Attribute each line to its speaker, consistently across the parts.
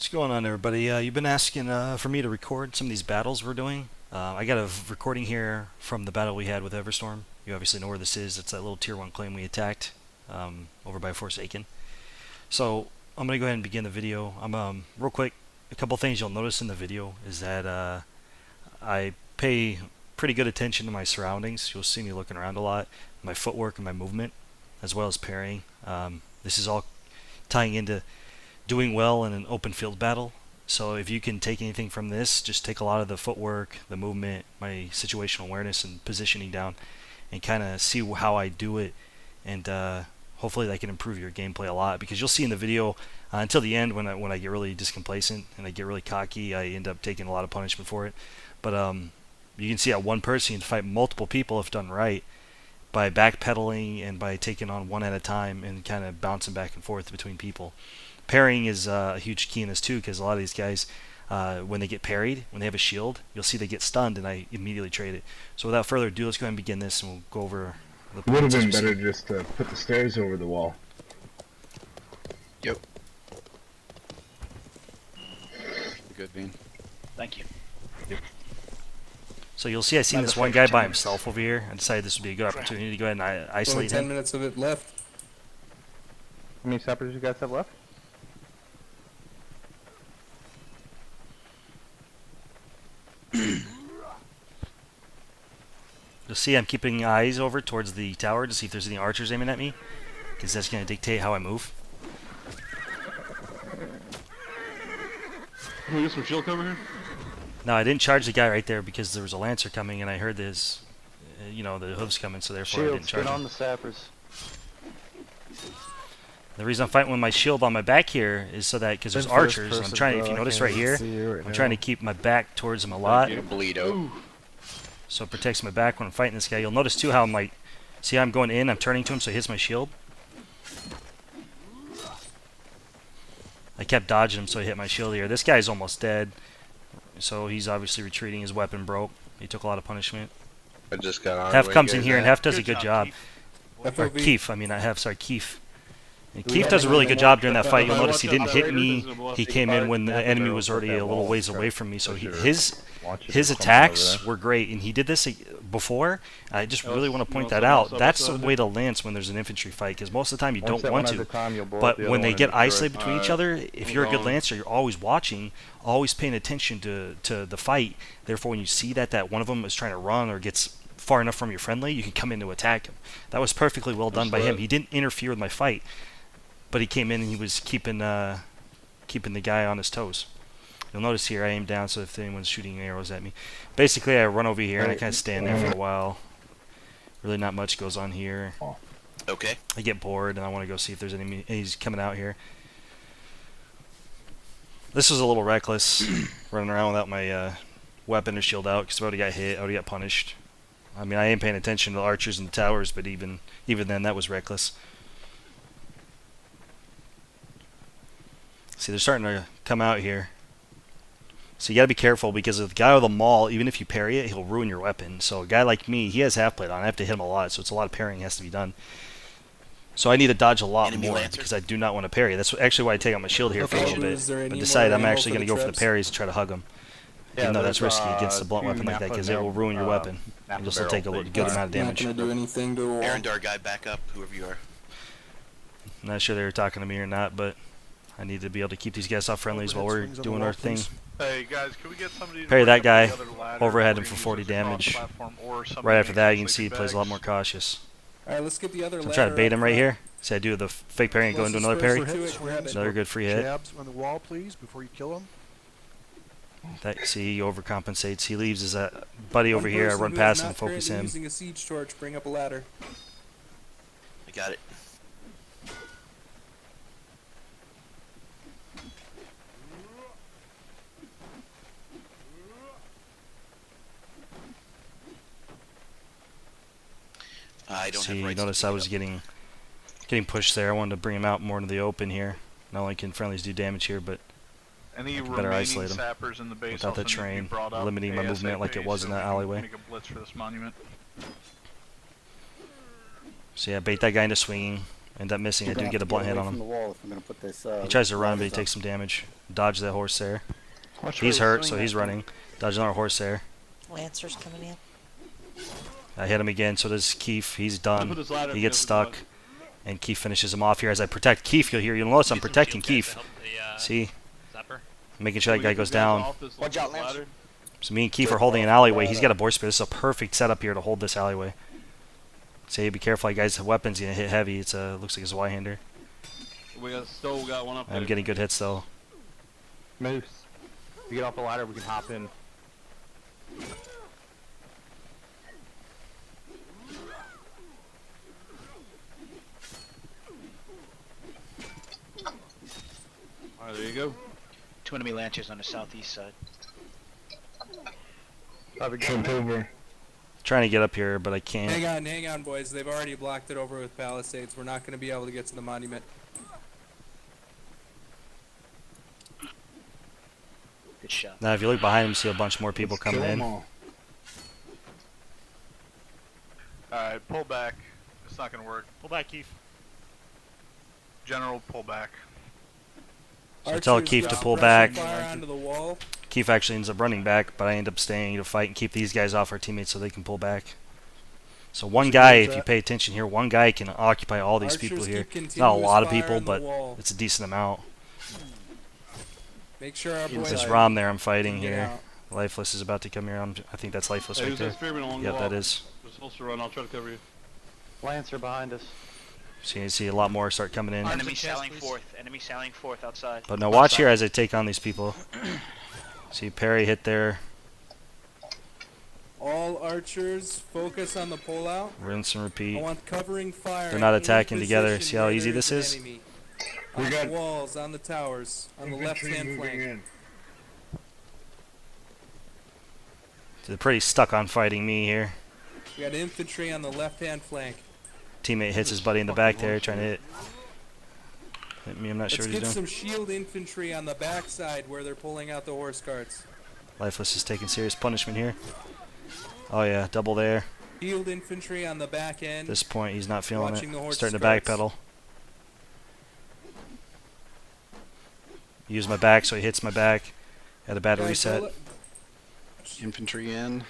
Speaker 1: What's going on, everybody? You've been asking for me to record some of these battles we're doing. I got a recording here from the battle we had with Everstorm. You obviously know where this is. It's that little tier 1 claim we attacked over by Forsaken. So I'm going to go ahead and begin the video. Real quick, a couple things you'll notice in the video is that I pay pretty good attention to my surroundings. You'll see me looking around a lot, my footwork and my movement, as well as parrying. This is all tying into doing well in an open field battle. So if you can take anything from this, just take a lot of the footwork, the movement, my situational awareness and positioning down, and kind of see how I do it, and hopefully that can improve your gameplay a lot, because you'll see in the video until the end when I get really discomplacent and I get really cocky, I end up taking a lot of punishment for it. But you can see how one person can fight multiple people if done right, by backpedaling and by taking on one at a time and kind of bouncing back and forth between people. Parrying is a huge key in this too, because a lot of these guys, when they get parried, when they have a shield, you'll see they get stunned, and I immediately trade it. So without further ado, let's go ahead and begin this, and we'll go over the
Speaker 2: It would have
Speaker 1: points as
Speaker 2: been
Speaker 1: we
Speaker 2: better
Speaker 1: see.
Speaker 2: just to put the stairs over the wall.
Speaker 3: Yep. Good, Bean.
Speaker 4: Thank you.
Speaker 1: So you'll see I seen this one guy by himself over here. I decided this would be a good opportunity to go ahead and
Speaker 5: Only
Speaker 1: isolate
Speaker 5: 10
Speaker 1: him.
Speaker 5: minutes of it left.
Speaker 6: How many sappers you guys have left?
Speaker 1: You'll see I'm keeping eyes over towards the tower to see if there's any archers aiming at me, because that's going to dictate how I move.
Speaker 7: Can we get some shield cover here?
Speaker 1: No, I didn't charge the guy right there because there was a lancer coming, and I heard this, the hooves coming, so therefore I didn't
Speaker 6: Shields,
Speaker 1: charge
Speaker 6: get
Speaker 1: him.
Speaker 6: on the sappers.
Speaker 1: The reason I'm fighting with my shield on my back here is so that, because there's archers, and I'm trying, if you notice right here, I'm trying to keep my back towards them a lot,
Speaker 3: You bleed out.
Speaker 1: so it protects my back when I'm fighting this guy. You'll notice too how I'm like, see how I'm going in, I'm turning to him so he hits my shield. I kept dodging him so he hit my shield here. This guy's almost dead, so he's obviously retreating. His weapon broke. He took a lot of punishment.
Speaker 3: I just got on.
Speaker 1: Hef comes in here, and Hef does a good job. Or
Speaker 5: FOV.
Speaker 1: Keith, I mean not Hef, sorry, Keith. And Keith does a really good job during that fight. You'll notice he didn't hit me. He came in when the enemy was already a little ways away from me, so his attacks were great, and he did this before. I just really want to point that out. That's the way to lance when there's an infantry fight, because most of the time you don't want to. But when they get isolated between each other, if you're a good lancer, you're always watching, always paying attention to the fight. Therefore, when you see that one of them is trying to run or gets far enough from your friendly, you can come in to attack him. That was perfectly well done by him. He didn't interfere with my fight, but he came in and he was keeping the guy on his toes. You'll notice here I aim down so if anyone's shooting arrows at me. Basically, I run over here and I kind of stand there for a while. Really not much goes on here.
Speaker 3: Okay.
Speaker 1: I get bored and I want to go see if there's any enemies coming out here. This was a little reckless, running around without my weapon or shield out, because I already got hit, I already got punished. I mean, I ain't paying attention to the archers and the towers, but even then, that was reckless. See, they're starting to come out here. So you gotta be careful, because if the guy with the maul, even if you parry it, he'll ruin your weapon. So a guy like me, he has half plate on. I have to hit him a lot, so it's a lot of parrying has to be done. So I need to dodge a lot more because I do not want to parry. That's actually why I take out my shield here for a little bit. But decide I'm actually going to go for the parries and try to hug him. Even though that's risky against a blunt weapon like that, because it will ruin your weapon. You'll still take a good amount of damage.
Speaker 5: Not gonna do anything to a wall.
Speaker 3: Arendar guy, back up, whoever you are.
Speaker 1: I'm not sure they were talking to me or not, but I need to be able to keep these guys off friendlies while we're doing our thing.
Speaker 8: Hey guys, can we get somebody to
Speaker 1: Parry that
Speaker 8: bring up
Speaker 1: guy,
Speaker 8: the other ladder
Speaker 1: overhead him
Speaker 8: or
Speaker 1: for
Speaker 8: use
Speaker 1: 40
Speaker 8: this across
Speaker 1: damage.
Speaker 8: platform, or somebody
Speaker 1: Right after
Speaker 8: makes
Speaker 1: that,
Speaker 8: some
Speaker 1: you can see he
Speaker 8: sleeping
Speaker 1: plays a lot
Speaker 8: bags?
Speaker 1: more cautious.
Speaker 5: Alright, let's get the other
Speaker 1: So I'm
Speaker 5: ladder.
Speaker 1: trying to bait him
Speaker 5: up
Speaker 1: right
Speaker 5: front.
Speaker 1: here. See, I do the fake parry and go into another parry. Another good free hit.
Speaker 9: Jabs on the wall, please, before you kill him.
Speaker 1: See, he overcompensates. He leaves his buddy over
Speaker 5: One
Speaker 1: here. I
Speaker 5: person
Speaker 1: run
Speaker 5: who is
Speaker 1: past him
Speaker 5: not
Speaker 1: and focus
Speaker 5: currently
Speaker 1: him.
Speaker 5: Using a siege torch, bring up a ladder.
Speaker 3: I got it. I don't
Speaker 1: See,
Speaker 3: have
Speaker 1: you
Speaker 3: rights
Speaker 1: notice
Speaker 3: to
Speaker 1: I
Speaker 3: pick it
Speaker 1: was
Speaker 3: up.
Speaker 1: getting pushed there. I wanted to bring him out more into the open here. Not only can friendlies do damage here, but
Speaker 8: Any
Speaker 1: I can better
Speaker 8: remaining
Speaker 1: isolate 'em
Speaker 8: sappers in the base
Speaker 1: without the
Speaker 8: also need to be
Speaker 1: train
Speaker 8: brought up
Speaker 1: limiting my movement like it was in
Speaker 8: ASAP,
Speaker 1: that
Speaker 8: so we can
Speaker 1: alleyway.
Speaker 8: Make a blitz for this monument.
Speaker 1: So yeah, bait that guy into swinging. End up missing. I do get a blunt hit on him. He tries to run, but he takes some damage. Dodge that horse there.
Speaker 6: Watch
Speaker 1: He's
Speaker 6: where
Speaker 1: hurt,
Speaker 6: swing
Speaker 1: so
Speaker 6: that
Speaker 1: he's
Speaker 6: thing.
Speaker 1: running. Dodge another horse there.
Speaker 4: Lancer's coming in.
Speaker 1: I hit him again, so does Keith. He's
Speaker 7: Put
Speaker 1: done.
Speaker 7: this ladder
Speaker 1: He
Speaker 7: if
Speaker 1: gets
Speaker 7: you have a
Speaker 1: stuck, and Keith finishes him off here as I protect Keith. You'll notice I'm protecting Keith. See? Making sure that guy goes down.
Speaker 7: Watch out, Lance.
Speaker 1: So me and Keith are holding an alleyway. He's got a boar spear. This is a perfect setup here to hold this alleyway. Say, be careful, you guys have weapons. You're gonna hit heavy. It's looks like it's a Y-hander.
Speaker 7: Still got one up there.
Speaker 1: I'm getting good hits though.
Speaker 6: Moose. If you get off the ladder, we can hop in.
Speaker 7: Alright, there you go.
Speaker 10: 2 enemy launchers on the southeast side.
Speaker 2: Jump over.
Speaker 1: Trying to get up here, but I can't.
Speaker 5: Hang on, boys. They've already blocked it over with palisades. We're not going to be able to get to the monument.
Speaker 10: Good shot.
Speaker 1: Now, if you look behind him, you see a bunch more people
Speaker 2: Let's
Speaker 1: coming
Speaker 2: kill 'em
Speaker 1: in.
Speaker 2: all.
Speaker 8: Alright, pull back. It's not gonna work.
Speaker 1: Pull back, Keith.
Speaker 8: General, pull back.
Speaker 1: So I tell
Speaker 5: Archers,
Speaker 1: Keith to pull
Speaker 5: rushing
Speaker 1: back.
Speaker 5: Fire onto the wall.
Speaker 1: Keith actually ends up running back, but I end up staying to fight and keep these guys off our teammates so they can pull back. So one guy, if you pay attention here, one guy can occupy all these people
Speaker 5: Archers
Speaker 1: here.
Speaker 5: keep
Speaker 1: It's not a lot of
Speaker 5: continuous
Speaker 1: people,
Speaker 5: fire on the
Speaker 1: but
Speaker 5: wall.
Speaker 1: it's a decent amount.
Speaker 5: Make sure our boys
Speaker 1: This is Rom there I'm fighting
Speaker 5: can get
Speaker 1: here.
Speaker 5: out.
Speaker 1: Lifeless is about to come here. I think that's Lifeless
Speaker 7: Hey,
Speaker 1: right
Speaker 7: who's
Speaker 1: there.
Speaker 7: that spearman along the
Speaker 1: Yep,
Speaker 7: wall?
Speaker 1: that is.
Speaker 7: We're supposed to run. I'll try to cover you.
Speaker 6: Lancer behind us.
Speaker 1: So you see a lot more start coming in.
Speaker 10: Enemy sallying forth. Enemy sallying forth outside.
Speaker 1: But now watch here as I take on these people. See Perry hit there.
Speaker 5: All archers, focus on the pullout.
Speaker 1: Rinse and
Speaker 5: I
Speaker 1: repeat.
Speaker 5: want covering fire.
Speaker 1: They're not
Speaker 5: in
Speaker 1: attacking together.
Speaker 5: position
Speaker 1: See how
Speaker 5: where
Speaker 1: easy
Speaker 5: there
Speaker 1: this
Speaker 5: an
Speaker 1: is?
Speaker 5: enemy.
Speaker 2: We
Speaker 5: On
Speaker 2: got
Speaker 5: the walls, on the towers, on the
Speaker 2: infantry
Speaker 5: left-hand
Speaker 2: moving
Speaker 5: flank.
Speaker 2: in.
Speaker 1: So they're pretty stuck on fighting me here.
Speaker 5: We got infantry on the left-hand flank.
Speaker 1: Teammate hits his buddy in the back there, trying to hit me. I'm not sure
Speaker 5: Let's
Speaker 1: what he's
Speaker 5: get
Speaker 1: doing.
Speaker 5: some shield infantry on the backside where they're pulling out the horse carts.
Speaker 1: Lifeless is taking serious punishment here. Oh yeah, double there.
Speaker 5: Shield infantry on the back end.
Speaker 1: At this point, he's not feeling
Speaker 5: Watching the
Speaker 1: it.
Speaker 5: horse's
Speaker 1: Starting to
Speaker 5: carts.
Speaker 1: backpedal. Use my back, so he hits my back. Had a bad
Speaker 5: Guys,
Speaker 1: reset.
Speaker 5: roll it.
Speaker 9: Infantry in.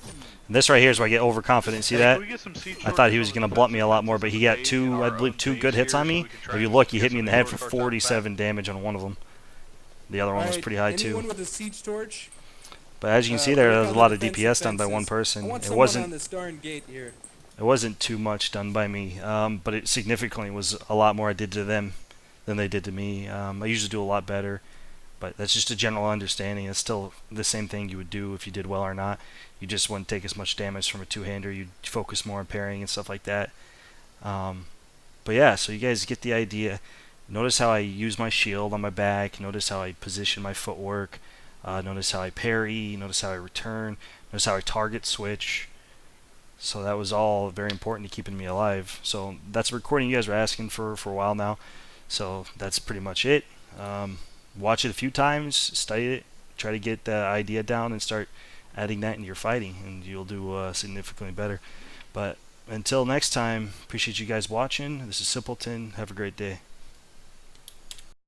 Speaker 1: And this right here is where I get overconfident. See
Speaker 8: Hey,
Speaker 1: that?
Speaker 8: can we get some siege
Speaker 1: I thought he
Speaker 8: charges
Speaker 1: was
Speaker 8: on
Speaker 1: going to
Speaker 8: the
Speaker 1: blunt me a lot more,
Speaker 8: defensive
Speaker 1: but he got
Speaker 8: base
Speaker 1: two,
Speaker 8: in
Speaker 1: I
Speaker 8: our
Speaker 1: believe,
Speaker 8: own
Speaker 1: two
Speaker 8: base
Speaker 1: good hits
Speaker 8: here
Speaker 1: on
Speaker 8: so
Speaker 1: me.
Speaker 8: we can try
Speaker 1: If you
Speaker 8: and
Speaker 1: look, he
Speaker 8: get
Speaker 1: hit me in
Speaker 8: some
Speaker 1: the head
Speaker 8: of
Speaker 1: for
Speaker 8: those horse carts
Speaker 1: 47 damage on one of them. The other one was
Speaker 5: Alright,
Speaker 1: pretty high
Speaker 5: anyone
Speaker 1: too.
Speaker 5: with a siege torch?
Speaker 1: But as you can see
Speaker 5: work
Speaker 1: there
Speaker 5: on
Speaker 1: was a
Speaker 5: the
Speaker 1: lot of
Speaker 5: defensive
Speaker 1: DPS done by one
Speaker 5: fences.
Speaker 1: person.
Speaker 5: I want
Speaker 1: It
Speaker 5: someone
Speaker 1: wasn't
Speaker 5: on this darn gate here.
Speaker 1: It wasn't too much done by me, but it significantly was a lot more I did to them than they did to me. I usually do a lot better, but that's just a general understanding. It's still the same thing you would do if you did well or not. You just wouldn't take as much damage from a two-hander. You'd focus more on parrying and stuff like that. But yeah, so you guys get the idea. Notice how I use my shield on my back. Notice how I position my footwork. Notice how I parry. Notice how I return. Notice how I target switch. So that was all very important to keeping me alive. So that's a recording you guys were asking for a while now. So that's pretty much it. Watch it a few times, study it, try to get the idea down and start adding that into your fighting, and you'll do significantly better. But until next time, appreciate you guys watching. This is Simpleton. Have a great day.